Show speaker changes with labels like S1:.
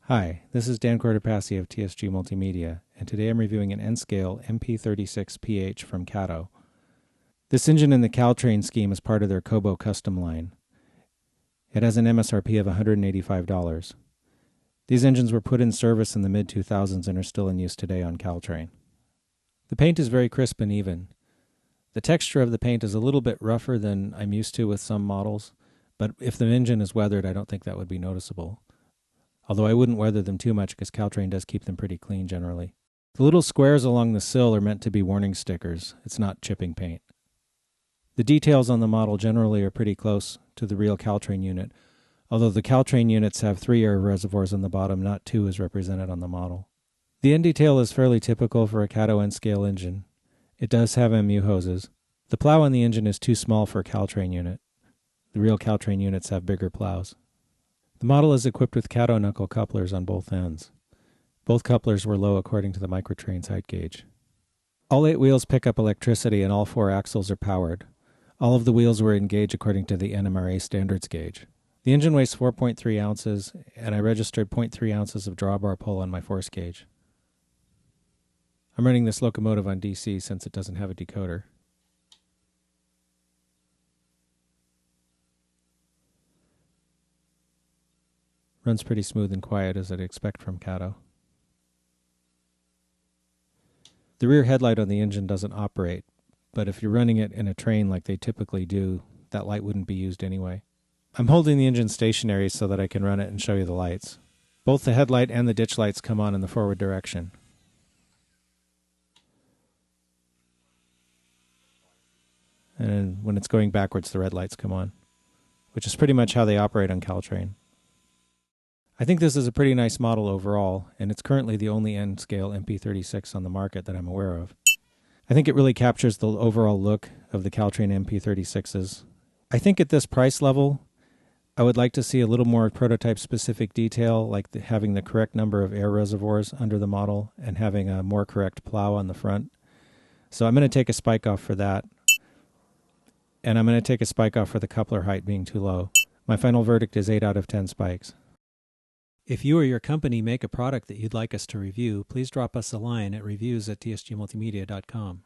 S1: Hi, this is Dan Cortopassi of TSG Multimedia, and today I'm reviewing an N-scale MP36PH from Kato. This engine in the Caltrain scheme is part of their Kobo custom line. It has an MSRP of $185. These engines were put in service in the mid-2000s and are still in use today on Caltrain. The paint is very crisp and even. The texture of the paint is a little bit rougher than I'm used to with some models, but if the engine is weathered, I don't think that would be noticeable. Although I wouldn't weather them too much because Caltrain does keep them pretty clean generally. The little squares along the sill are meant to be warning stickers. It's not chipping paint. The details on the model generally are pretty close to the real Caltrain unit, although the Caltrain units have 3 air reservoirs on the bottom, not 2 as represented on the model. The end detail is fairly typical for a Kato N-scale engine. It does have MU hoses. The plow on the engine is too small for a Caltrain unit. The real Caltrain units have bigger plows. The model is equipped with Kato knuckle couplers on both ends. Both couplers were low according to the Microtrain's height gauge. All 8 wheels pick up electricity and all 4 axles are powered. All of the wheels were engaged according to the NMRA standards gauge. The engine weighs 4.3 ounces, and I registered 0.3 ounces of drawbar pull on my force gauge. I'm running this locomotive on DC since it doesn't have a decoder. Runs pretty smooth and quiet as I'd expect from Kato. The rear headlight on the engine doesn't operate, but if you're running it in a train like they typically do, that light wouldn't be used anyway. I'm holding the engine stationary so that I can run it and show you the lights. Both the headlight and the ditch lights come on in the forward direction. And when it's going backwards, the red lights come on, which is pretty much how they operate on Caltrain. I think this is a pretty nice model overall, and it's currently the only N-scale MP36 on the market that I'm aware of. I think it really captures the overall look of the Caltrain MP36s. I think at this price level, I would like to see a little more prototype-specific detail, like having the correct number of air reservoirs under the model and having a more correct plow on the front. So I'm going to take a spike off for that, and I'm going to take a spike off for the coupler height being too low. My final verdict is 8 out of 10 spikes. If you or your company make a product that you'd like us to review, please drop us a line at reviews@tsgmultimedia.com.